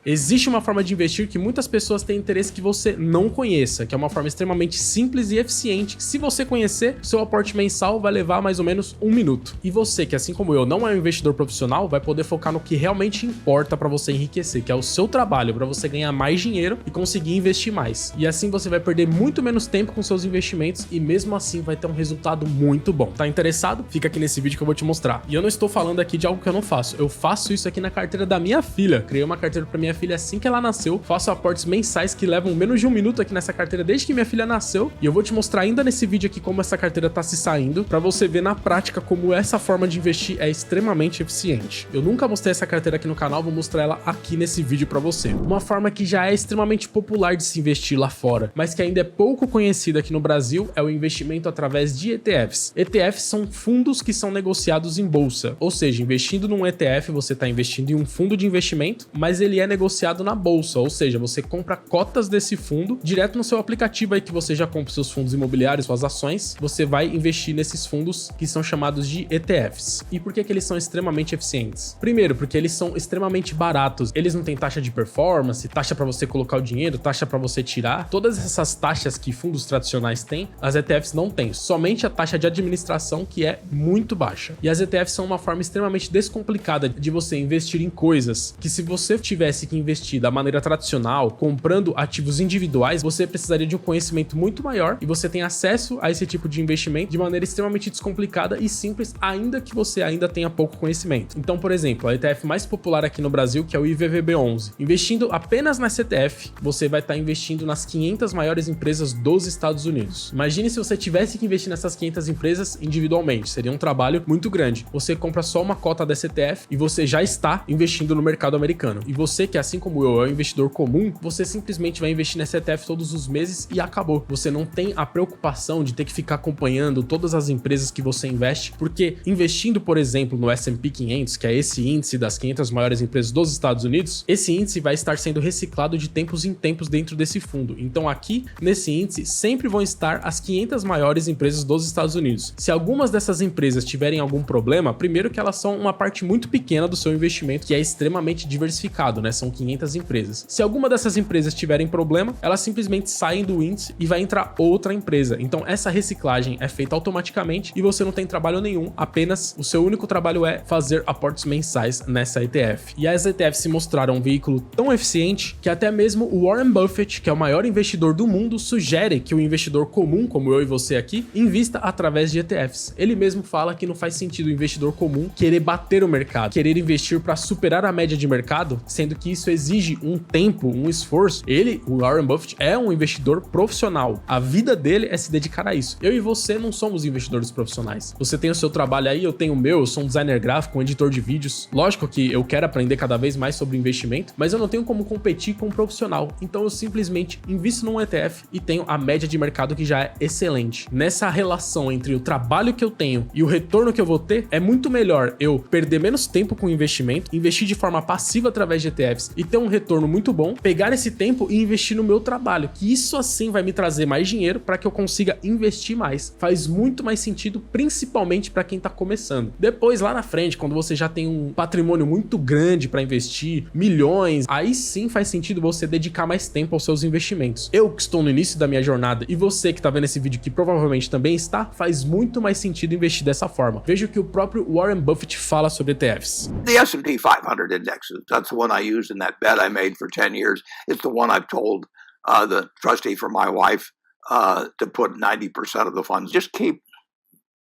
Existe uma forma de investir que muitas pessoas têm interesse que você não conheça, que é uma forma extremamente simples e eficiente, que se você conhecer, seu aporte mensal vai levar mais ou menos 1 minuto. E você, que assim como eu, não é um investidor profissional, vai poder focar no que realmente importa para você enriquecer, que é o seu trabalho, para você ganhar mais dinheiro e conseguir investir mais. E assim você vai perder muito menos tempo com seus investimentos e mesmo assim vai ter um resultado muito bom. Tá interessado? Fica aqui nesse vídeo que eu vou te mostrar. E eu não estou falando aqui de algo que eu não faço. Eu faço isso aqui na carteira da minha filha. Criei uma carteira para minha filha assim que ela nasceu. Faço aportes mensais que levam menos de 1 minuto aqui nessa carteira desde que minha filha nasceu. E eu vou te mostrar ainda nesse vídeo aqui como essa carteira tá se saindo, para você ver na prática como essa forma de investir é extremamente eficiente. Eu nunca mostrei essa carteira aqui no canal, vou mostrar ela aqui nesse vídeo para você. Uma forma que já é extremamente popular de se investir lá fora, mas que ainda é pouco conhecida aqui no Brasil, é o investimento através de ETFs. ETFs são fundos que são negociados em bolsa, ou seja, investindo num ETF, você está investindo em um fundo de investimento, mas ele é negociado na bolsa, ou seja, você compra cotas desse fundo direto no seu aplicativo aí que você já compra seus fundos imobiliários, suas ações, você vai investir nesses fundos que são chamados de ETFs. E por que que eles são extremamente eficientes? Primeiro, porque eles são extremamente baratos, eles não têm taxa de performance, taxa para você colocar o dinheiro, taxa para você tirar, todas essas taxas que fundos tradicionais têm, as ETFs não têm, somente a taxa de administração que é muito baixa. E as ETFs são uma forma extremamente descomplicada de você investir em coisas que, se você tivesse que investir da maneira tradicional, comprando ativos individuais, você precisaria de um conhecimento muito maior e você tem acesso a esse tipo de investimento de maneira extremamente descomplicada e simples, ainda que você ainda tenha pouco conhecimento. Então, por exemplo, a ETF mais popular aqui no Brasil, que é o IVVB11, investindo apenas nessa ETF, você vai estar investindo nas 500 maiores empresas dos Estados Unidos. Imagine se você tivesse que investir nessas 500 empresas individualmente, seria um trabalho muito grande. Você compra só uma cota dessa ETF e você já está investindo no mercado americano. E você, que assim como eu, é um investidor comum, você simplesmente vai investir nessa ETF todos os meses e acabou. Você não tem a preocupação de ter que ficar acompanhando todas as empresas que você investe, porque investindo, por exemplo, no S&P 500, que é esse índice das 500 maiores empresas dos Estados Unidos, esse índice vai estar sendo reciclado de tempos em tempos dentro desse fundo. Então aqui, nesse índice, sempre vão estar as 500 maiores empresas dos Estados Unidos. Se algumas dessas empresas tiverem algum problema, primeiro que elas são uma parte muito pequena do seu investimento, que é extremamente diversificado, né? São 500 empresas. Se alguma dessas empresas tiverem problema, elas simplesmente saem do índice e vai entrar outra empresa. Então essa reciclagem é feita automaticamente e você não tem trabalho nenhum, apenas o seu único trabalho é fazer aportes mensais nessa ETF. E as ETFs se mostraram um veículo tão eficiente que até mesmo o Warren Buffett, que é o maior investidor do mundo, sugere que o investidor comum, como eu e você aqui, invista através de ETFs. Ele mesmo fala que não faz sentido o investidor comum querer bater o mercado, querer investir para superar a média de mercado, sendo que isso exige um tempo, um esforço. Ele, o Warren Buffett, é um investidor profissional. A vida dele é se dedicar a isso. Eu e você não somos investidores profissionais. Você tem o seu trabalho aí, eu tenho o meu, eu sou um designer gráfico, um editor de vídeos. Lógico que eu quero aprender cada vez mais sobre investimento, mas eu não tenho como competir com um profissional. Então eu simplesmente invisto num ETF e tenho a média de mercado que já é excelente. Nessa relação entre o trabalho que eu tenho e o retorno que eu vou ter, é muito melhor eu perder menos tempo com o investimento, investir de forma passiva através de ETFs e ter um retorno muito bom, pegar esse tempo e investir no meu trabalho, que isso assim vai me trazer mais dinheiro para que eu consiga investir mais. Faz muito mais sentido, principalmente para quem tá começando. Depois, lá na frente, quando você já tem um patrimônio muito grande para investir, milhões, aí sim faz sentido você dedicar mais tempo aos seus investimentos. Eu que estou no início da minha jornada e você que tá vendo esse vídeo que provavelmente também está, faz muito mais sentido investir dessa forma. Veja o que o próprio Warren Buffett fala sobre ETFs. The S&P 500 index, that's the one I used in that bet I made for 10 years. It's the one I've told the trustee for my wife to put 90% of the funds. Just keep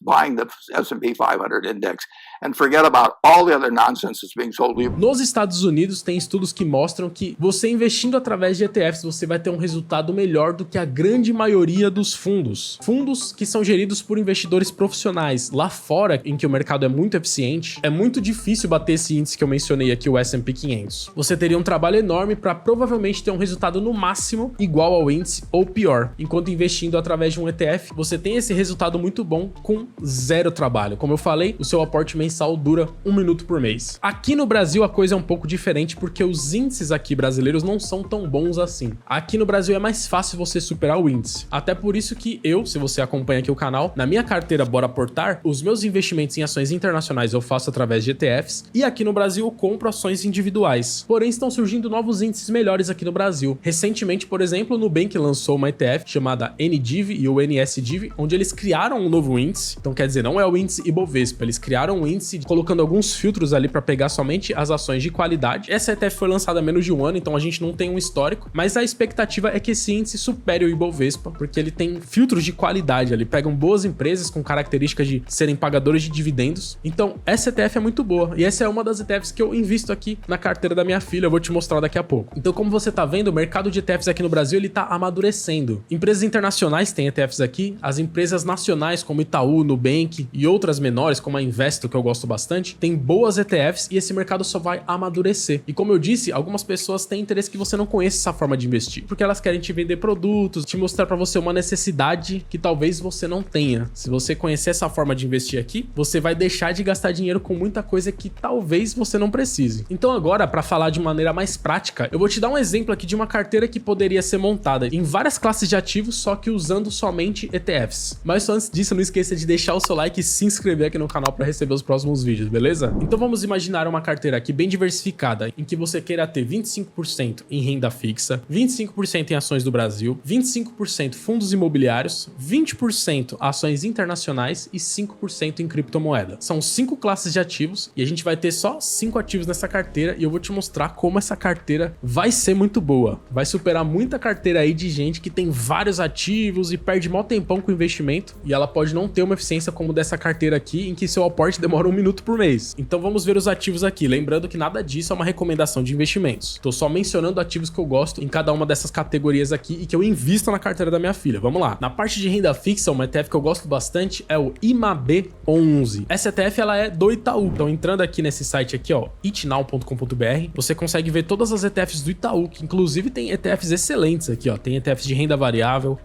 buying the S&P 500 index and forget about all the other nonsense that's being sold to you. Nos Estados Unidos tem estudos que mostram que você investindo através de ETFs, você vai ter um resultado melhor do que a grande maioria dos fundos. Fundos que são geridos por investidores profissionais. Lá fora, em que o mercado é muito eficiente, é muito difícil bater esse índice que eu mencionei aqui, o S&P 500. Você teria um trabalho enorme para provavelmente ter um resultado no máximo igual ao índice ou pior. Enquanto investindo através de um ETF, você tem esse resultado muito bom com zero trabalho. Como eu falei, o seu aporte mensal mensal dura 1 minuto por mês. Aqui no Brasil a coisa é um pouco diferente porque os índices aqui brasileiros não são tão bons assim. Aqui no Brasil é mais fácil você superar o índice. Até por isso que eu, se você acompanha aqui o canal, na minha carteira Bora Portar, os meus investimentos em ações internacionais eu faço através de ETFs e aqui no Brasil eu compro ações individuais. Porém, estão surgindo novos índices melhores aqui no Brasil. Recentemente, por exemplo, o Nubank lançou uma ETF chamada NDIV e o NSDIV, onde eles criaram um novo índice. Então, quer dizer, não é o índice Ibovespa, eles criaram um índice colocando alguns filtros ali para pegar somente as ações de qualidade. Essa ETF foi lançada há menos de um ano, então a gente não tem um histórico, mas a expectativa é que esse índice supere o Ibovespa, porque ele tem filtros de qualidade ali, pegam boas empresas com características de serem pagadores de dividendos. Então, essa ETF é muito boa, e essa é uma das ETFs que eu invisto aqui na carteira da minha filha, eu vou te mostrar daqui a pouco. Então, como você tá vendo, o mercado de ETFs aqui no Brasil, ele tá amadurecendo. Empresas internacionais têm ETFs aqui, as empresas nacionais como Itaú, Nubank e outras menores, como a Investo, que eu gosto bastante, tem boas ETFs e esse mercado só vai amadurecer. E como eu disse, algumas pessoas têm interesse que você não conheça essa forma de investir, porque elas querem te vender produtos, te mostrar para você uma necessidade que talvez você não tenha. Se você conhecer essa forma de investir aqui, você vai deixar de gastar dinheiro com muita coisa que talvez você não precise. Então agora, para falar de maneira mais prática, eu vou te dar um exemplo aqui de uma carteira que poderia ser montada em várias classes de ativos, só que usando somente ETFs. Mas só antes disso, não esqueça de deixar o seu like e se inscrever aqui no canal para receber os próximos vídeos, beleza? Então vamos imaginar uma carteira aqui bem diversificada, em que você queira ter 25% em renda fixa, 25% em ações do Brasil, 25% fundos imobiliários, 20% ações internacionais e 5% em criptomoeda. São 5 classes de ativos e a gente vai ter só 5 ativos nessa carteira e eu vou te mostrar como essa carteira vai ser muito boa. Vai superar muita carteira aí de gente que tem vários ativos e perde mó tempão com investimento e ela pode não ter uma eficiência como dessa carteira aqui, em que seu aporte demora 1 minuto por mês. Então vamos ver os ativos aqui, lembrando que nada disso é uma recomendação de investimentos. Tô só mencionando ativos que eu gosto em cada uma dessas categorias aqui e que eu invisto na carteira da minha filha. Vamos lá. Na parte de renda fixa, uma ETF que eu gosto bastante é o IMAB11. Essa ETF ela é do Itaú. Então entrando aqui nesse site aqui, ó, itnow.com.br, você consegue ver todas as ETFs do Itaú, que inclusive tem ETFs excelentes aqui, ó. Tem ETFs de renda variável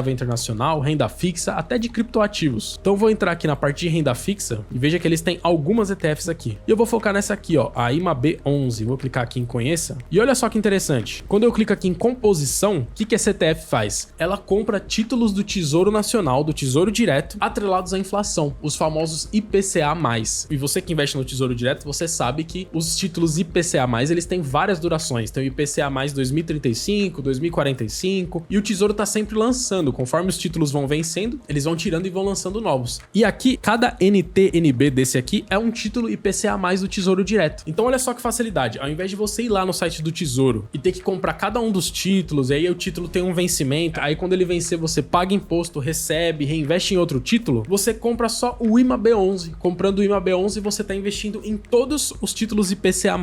internacional, renda fixa, até de criptoativos. Então eu vou entrar aqui na parte de renda fixa e veja que eles têm algumas ETFs aqui. E eu vou focar nessa aqui, ó, a IMAB11. Vou clicar aqui em conheça. E olha só que interessante. Quando eu clico aqui em composição, o que essa ETF faz? Ela compra títulos do Tesouro Nacional, do Tesouro Direto, atrelados à inflação, os famosos IPCA+. E você que investe no Tesouro Direto, você sabe que os títulos IPCA+, eles têm várias durações. Tem o IPCA+ 2035, 2045, e o Tesouro tá sempre lançando. Conforme os títulos vão vencendo, eles vão tirando e vão lançando novos. E aqui, cada NTNB desse aqui é um título IPCA+ do Tesouro Direto. Então olha só que facilidade. Ao invés de você ir lá no site do Tesouro e ter que comprar cada um dos títulos, e aí o título tem um vencimento, aí quando ele vencer você paga imposto, recebe, reinveste em outro título, você compra só o IMAB11. Comprando o IMAB11, você tá investindo em todos os títulos IPCA+,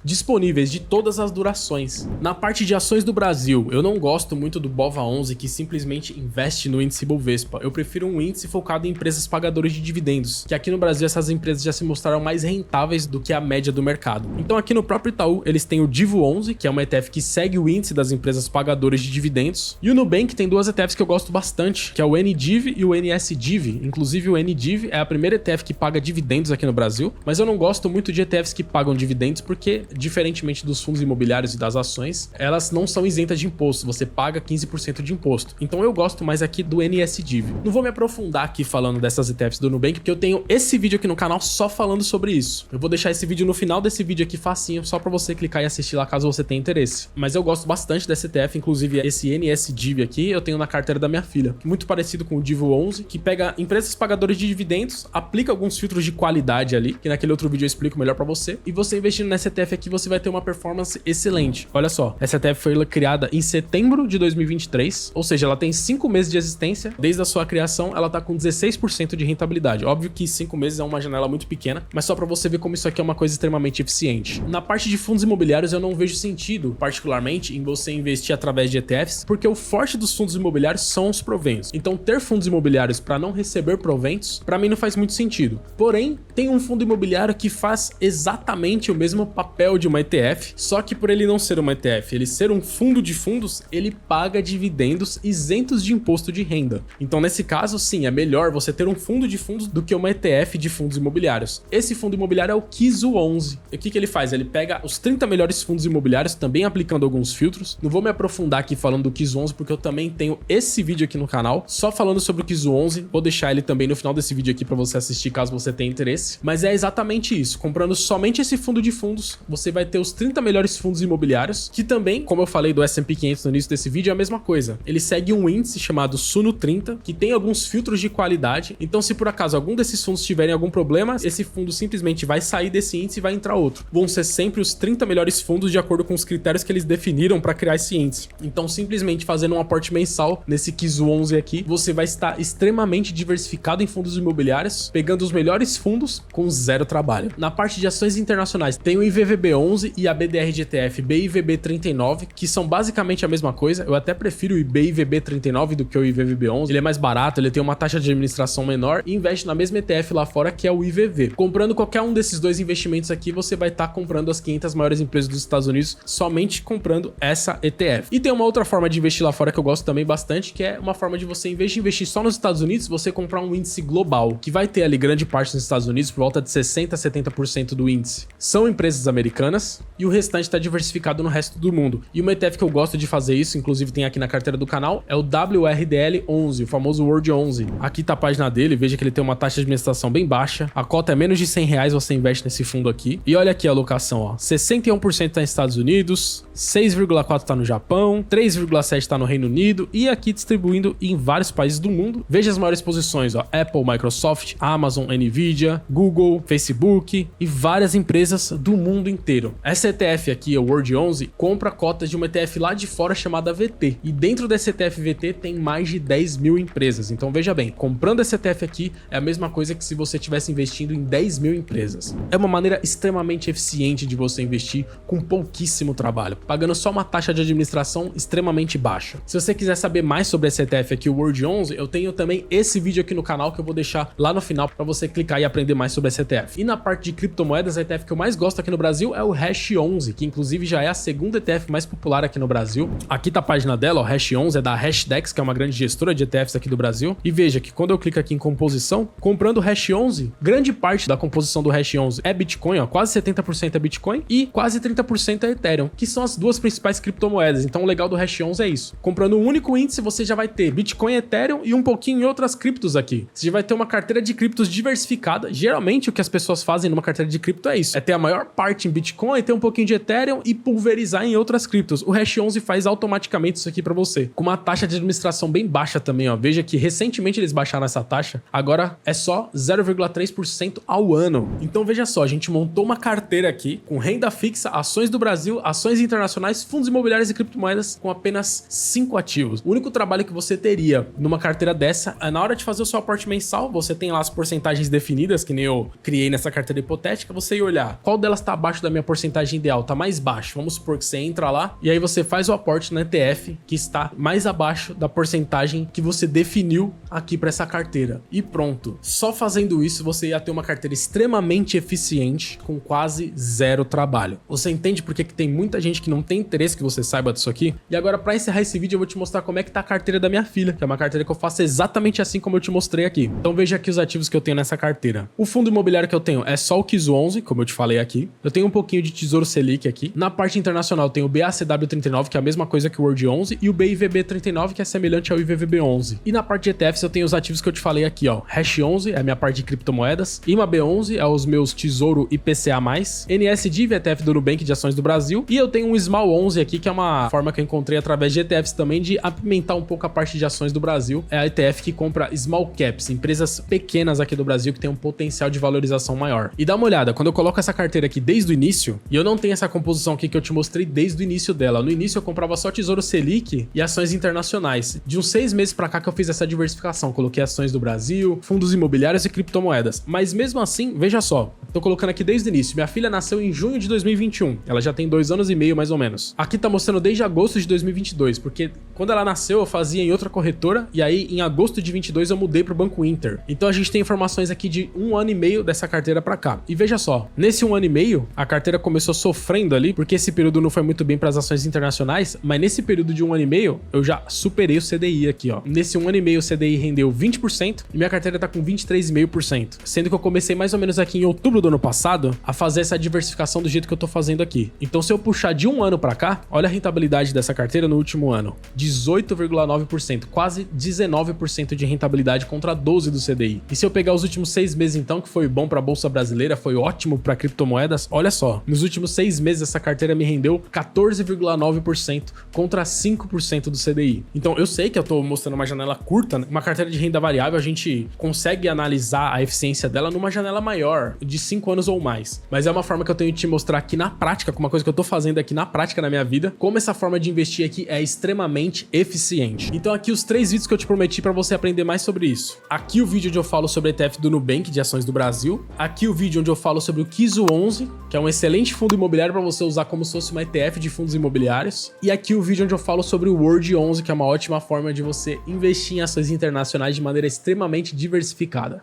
disponíveis de todas as durações. Na parte de ações do Brasil, eu não gosto muito do BOVA11, que simplesmente investe no índice Bovespa. Eu prefiro um índice focado em empresas pagadoras de dividendos, que aqui no Brasil essas empresas já se mostraram mais rentáveis do que a média do mercado. Então aqui no próprio Itaú, eles têm o DIVO11, que é uma ETF que segue o índice das empresas pagadoras de dividendos, e o Nubank tem duas ETFs que eu gosto bastante, que é o NDIV e o NSDIV. Inclusive o NDIV é a primeira ETF que paga dividendos aqui no Brasil, mas eu não gosto muito de ETFs que pagam dividendos porque, diferentemente dos fundos imobiliários e das ações, elas não são isentas de imposto, você paga 15% de imposto. Então eu gosto mais aqui do NSDIV. Não vou me aprofundar aqui falando dessas ETFs do Nubank, porque eu tenho esse vídeo aqui no canal só falando sobre isso. Eu vou deixar esse vídeo no final desse vídeo aqui facinho, só pra você clicar e assistir lá caso você tenha interesse. Mas eu gosto bastante dessa ETF, inclusive esse NSDIV aqui eu tenho na carteira da minha filha, muito parecido com o DIVO11, que pega empresas pagadoras de dividendos, aplica alguns filtros de qualidade ali, que naquele outro vídeo eu explico melhor pra você, e você investindo nessa ETF aqui, você vai ter uma performance excelente. Olha só, essa ETF foi criada em setembro de 2023, ou seja, ela tem 5 meses de existência. Desde a sua criação, ela tá com 16% de rentabilidade. Óbvio que 5 meses é uma janela muito pequena, mas só pra você ver como isso aqui é uma coisa extremamente eficiente. Na parte de fundos imobiliários, eu não vejo sentido, particularmente, em você investir através de ETFs, porque o forte dos fundos imobiliários são os proventos. Então, ter fundos imobiliários para não receber proventos, para mim não faz muito sentido. Porém, tem um fundo imobiliário que faz exatamente o mesmo papel de uma ETF, só que por ele não ser uma ETF, ele ser um fundo de fundos, ele paga dividendos isentos de imposto de renda. Então, nesse caso, sim, é melhor você ter um fundo de fundos do que uma ETF de fundos fundos imobiliários. Esse fundo imobiliário é o Kizu 11. E o que ele faz? Ele pega os 30 melhores fundos imobiliários, também aplicando alguns filtros. Não vou me aprofundar aqui falando do Kizu 11, porque eu também tenho esse vídeo aqui no canal, só falando sobre o Kizu 11. Vou deixar ele também no final desse vídeo aqui para você assistir, caso você tenha interesse. Mas é exatamente isso. Comprando somente esse fundo de fundos, você vai ter os 30 melhores fundos imobiliários, que também, como eu falei do S&P 500 no início desse vídeo, é a mesma coisa. Ele segue um índice chamado Suno 30, que tem alguns filtros de qualidade. Então, se por acaso algum desses fundos tiverem algum problema, esse fundo simplesmente vai sair desse índice e vai entrar outro. Vão ser sempre os 30 melhores fundos de acordo com os critérios que eles definiram para criar esse índice. Então, simplesmente fazendo um aporte mensal nesse Kizu 11 aqui, você vai estar extremamente diversificado em fundos imobiliários, pegando os melhores fundos com zero trabalho. Na parte de ações internacionais, tem o IVVB 11 e a BDR de ETF BIVB 39, que são basicamente a mesma coisa. Eu até prefiro o BIVB 39 do que o IVVB 11. Ele é mais barato, ele tem uma taxa de administração menor e investe na mesma ETF lá fora, que é o IVV. Comprando qualquer um desses dois investimentos aqui, você vai estar comprando as 500 maiores empresas dos Estados Unidos somente comprando essa ETF. E tem uma outra forma de investir lá fora que eu gosto também bastante, que é uma forma de você, em vez de investir só nos Estados Unidos, você comprar um índice global, que vai ter ali grande parte nos Estados Unidos, por volta de 60% a 70% do índice são empresas americanas e o restante está diversificado no resto do mundo. E uma ETF que eu gosto de fazer isso, inclusive tem aqui na carteira do canal, é o WRDL 11, o famoso World 11. Aqui tá a página dele, veja que ele tem uma taxa de administração bem baixa, a cota é menos de R$100, você investe nesse fundo aqui. E olha aqui a alocação, ó, 61% tá nos Estados Unidos, 6,4% tá no Japão, 3,7% tá no Reino Unido e aqui distribuindo em vários países do mundo. Veja as maiores posições, ó, Apple, Microsoft, Amazon, Nvidia, Google, Facebook e várias empresas do mundo inteiro. Essa ETF aqui, o World 11, compra cotas de uma ETF lá de fora chamada VT. E dentro dessa ETF VT tem mais de 10 mil empresas. Então veja bem, comprando essa ETF aqui é a mesma coisa que se você estivesse investindo em 10 mil empresas. É uma maneira extremamente eficiente de você investir com pouquíssimo trabalho, pagando só uma taxa de administração extremamente baixa. Se você quiser saber mais sobre esse ETF aqui, o World 11, eu tenho também esse vídeo aqui no canal que eu vou deixar lá no final para você clicar e aprender mais sobre esse ETF. E na parte de criptomoedas, a ETF que eu mais gosto aqui no Brasil é o Hash 11, que inclusive já é a segunda ETF mais popular aqui no Brasil. Aqui tá a página dela, o Hash 11 é da Hashdex, que é uma grande gestora de ETFs aqui do Brasil. E veja que quando eu clico aqui em composição, comprando o Hash 11, grande parte da composição do Hash 11 é Bitcoin, ó, quase 70% é Bitcoin e quase 30% é Ethereum, que são as duas principais criptomoedas. Então o legal do Hash 11 é isso. Comprando um único índice, você já vai ter Bitcoin, Ethereum e um pouquinho em outras criptos aqui. Você já vai ter uma carteira de criptos diversificada. Geralmente o que as pessoas fazem numa carteira de cripto é isso, é ter a maior parte em Bitcoin, ter um pouquinho de Ethereum e pulverizar em outras criptos. O Hash 11 faz automaticamente isso aqui para você, com uma taxa de administração bem baixa também, ó. Veja que recentemente eles baixaram essa taxa, agora é só 0,3% ao ano. Então veja só, a gente montou uma carteira aqui com renda fixa, ações do Brasil, ações internacionais, fundos imobiliários e criptomoedas com apenas 5 ativos. O único trabalho que você teria numa carteira dessa é na hora de fazer o seu aporte mensal, você tem lá as porcentagens definidas, que nem eu criei nessa carteira hipotética, você ia olhar qual delas está abaixo da minha porcentagem ideal, tá mais baixo. Vamos supor que você entra lá e aí você faz o aporte no ETF que está mais abaixo da porcentagem que você definiu aqui para essa carteira. E pronto. Só fazendo isso você ia ter uma carteira extremamente eficiente com quase zero trabalho. Você entende por que tem muita gente que não tem interesse que você saiba disso aqui? E agora, para encerrar esse vídeo, eu vou te mostrar como é que tá a carteira da minha filha, que é uma carteira que eu faço exatamente assim como eu te mostrei aqui. Então veja aqui os ativos que eu tenho nessa carteira. O fundo imobiliário que eu tenho é só o Kizu 11, como eu te falei aqui. Eu tenho um pouquinho de Tesouro Selic aqui. Na parte internacional tem o BACW 39, que é a mesma coisa que o World 11, e o BIVB 39, que é semelhante ao IVVB 11. E na parte de ETFs eu tenho os ativos que eu te falei aqui, ó. Hash 11 é a minha parte de criptomoedas, IMAB 11 é os meus Tesouro IPCA+, NSDIV, ETF do Nubank de ações do Brasil, e eu tenho um Small 11 aqui, que é uma forma que eu encontrei através de ETFs também de apimentar um pouco a parte de ações do Brasil. É a ETF que compra Small Caps, empresas pequenas aqui do Brasil que tem um potencial de valorização maior. E dá uma olhada, quando eu coloco essa carteira aqui desde o início, e eu não tenho essa composição aqui que eu te mostrei desde o início dela. No início eu comprava só Tesouro Selic e ações internacionais. De uns 6 meses pra cá que eu fiz essa diversificação, coloquei ações do Brasil, fundos imobiliários e criptomoedas. Mas mesmo assim, veja só, tô colocando aqui desde o início. Minha filha nasceu em junho de 2021, ela já tem 2 anos e meio mais ou menos. Aqui tá mostrando desde agosto de 2022, porque Quando ela nasceu, eu fazia em outra corretora, e aí em agosto de 22 eu mudei pro Banco Inter. Então a gente tem informações aqui de 1 ano e meio dessa carteira pra cá. E veja só, nesse 1 ano e meio, a carteira começou sofrendo ali, porque esse período não foi muito bem para as ações internacionais, mas nesse período de 1 ano e meio, eu já superei o CDI aqui, ó. Nesse 1 ano e meio, o CDI rendeu 20% e minha carteira tá com 23,5%. Sendo que eu comecei mais ou menos aqui em outubro do ano passado a fazer essa diversificação do jeito que eu tô fazendo aqui. Então se eu puxar de 1 ano pra cá, olha a rentabilidade dessa carteira no último ano. 18,9%, quase 19% de rentabilidade contra 12% do CDI. E se eu pegar os últimos 6 meses então, que foi bom pra Bolsa Brasileira, foi ótimo pra criptomoedas, olha só, nos últimos 6 meses essa carteira me rendeu 14,9% contra 5% do CDI. Então eu sei que eu tô mostrando uma janela curta, né? Uma carteira de renda variável a gente consegue analisar a eficiência dela numa janela maior, de 5 anos ou mais. Mas é uma forma que eu tenho de te mostrar aqui na prática, com uma coisa que eu tô fazendo aqui na prática na minha vida, como essa forma de investir aqui é extremamente eficiente. Então aqui os 3 vídeos que eu te prometi para você aprender mais sobre isso. Aqui o vídeo onde eu falo sobre ETF do Nubank de ações do Brasil. Aqui o vídeo onde eu falo sobre o Kiso 11, que é um excelente fundo imobiliário para você usar como se fosse uma ETF de fundos imobiliários. E aqui o vídeo onde eu falo sobre o World 11, que é uma ótima forma de você investir em ações internacionais de maneira extremamente diversificada.